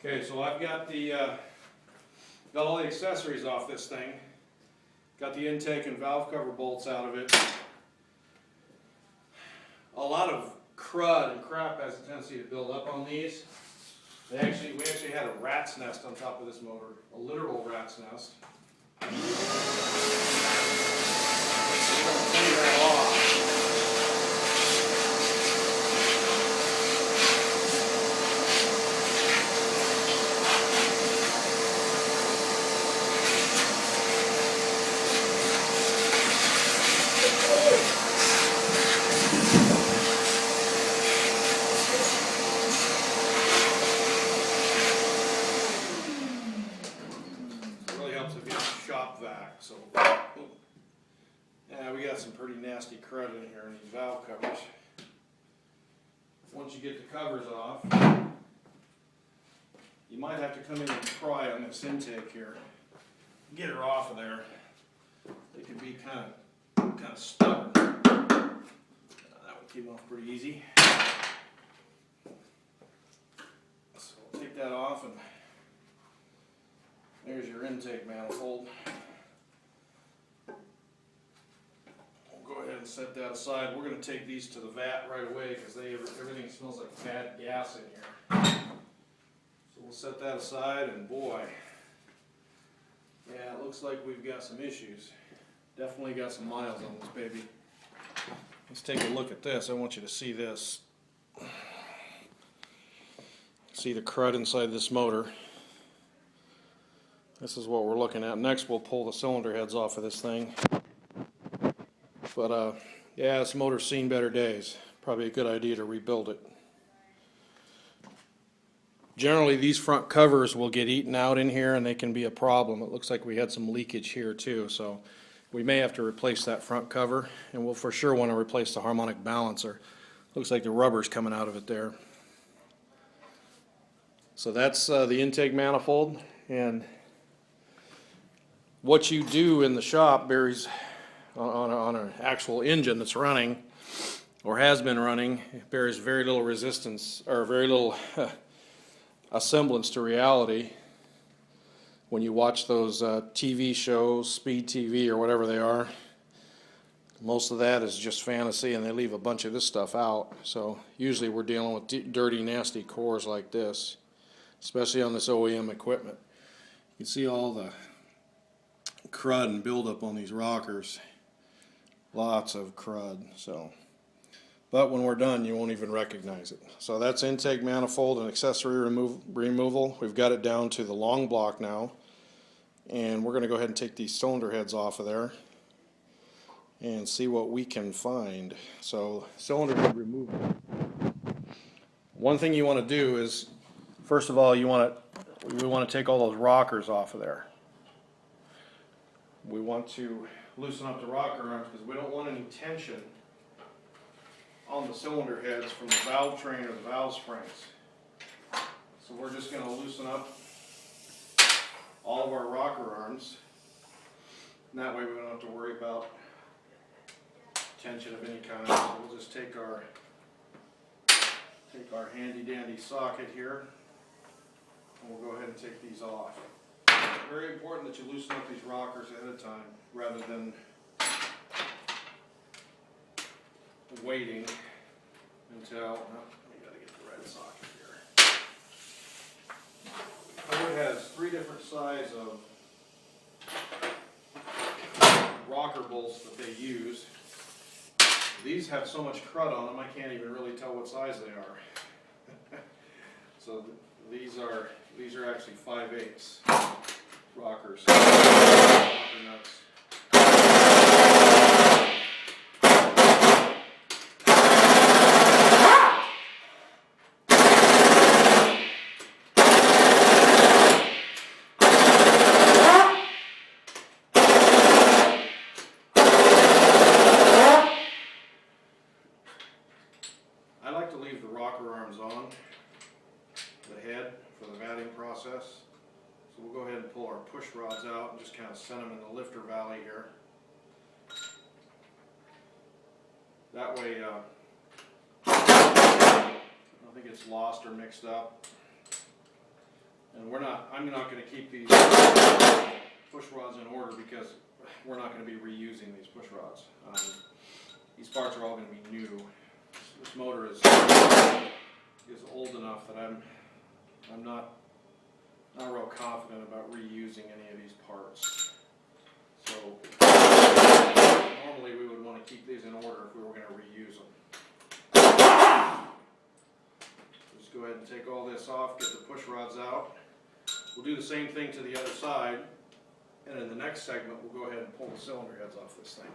Okay, so I've got got all the accessories off this thing. Got the intake and valve cover bolts out of it. A lot of crud and crap has a tendency to build up on these. We actually had a rat's nest on top of this motor, a literal rat's nest. We're going to clean that off. Shop vac, so yeah, we got some pretty nasty crud in here in these valve covers. Once you get the covers off, you might have to come in and pry on this intake here, get her off of there. They can be kind of stubborn. That one came off pretty easy. So we'll take that off, and there's your intake manifold. We'll go ahead and set that aside. We're going to take these to the vat right away because everything smells like bad gas in here. So we'll set that aside, and boy, yeah, it looks like we've got some issues. Definitely got some miles on this baby. Let's take a look at this. I want you to see this. See the crud inside this motor. This is what we're looking at. Next, we'll pull the cylinder heads off of this thing. But yeah, this motor's seen better days. Probably a good idea to rebuild it. Generally, these front covers will get eaten out in here, and they can be a problem. It looks like we had some leakage here too, so we may have to replace that front cover, and we'll for sure want to replace the harmonic balancer. Looks like the rubber's coming out of it there. So that's the intake manifold, and what you do in the shop varies on an actual engine that's running or has been running. It bears very little resistance or very little a semblance to reality. When you watch those TV shows, speed TV or whatever they are, most of that is just fantasy, and they leave a bunch of this stuff out. So usually we're dealing with dirty, nasty cores like this, especially on this OEM equipment. You can see all the crud and buildup on these rockers. Lots of crud. So, but when we're done, you won't even recognize it. So that's intake manifold and accessory removal. We've got it down to the long block now, and we're going to go ahead and take these cylinder heads off of there and see what we can find. So cylinder head removal. One thing you want to do is, first of all, we want to take all those rockers off of there. We want to loosen up the rocker arms because we don't want any tension on the cylinder heads from the valve train or the valve springs. So we're just going to loosen up all of our rocker arms, and that way we don't have to worry about tension of any kind. So we'll just take our handy dandy socket here, and we'll go ahead and take these off. Very important that you loosen up these rockers ahead of time rather than waiting until, we got to get the red socket here. Ford has 3 different sizes of rocker bolts that they use. These have so much crud on them I can't even really tell what size they are. So these are actually 5/8 rockers. Rocker nuts. I like to leave the rocker arms on the head for the vatting process. So we'll go ahead and pull our push rods out and just kind of send them in the lifter valley here. That way I don't think it's lost or mixed up. And I'm not gonna keep these push rods in order because we're not gonna be reusing these push rods. These parts are all gonna be new. This motor is old enough that I'm not real confident about reusing any of these parts. So normally we would want to keep these in order if we were going to reuse them. Just go ahead and take all this off, get the push rods out. We'll do the same thing to the other side, and in the next segment we'll go ahead and pull the cylinder heads off this thing.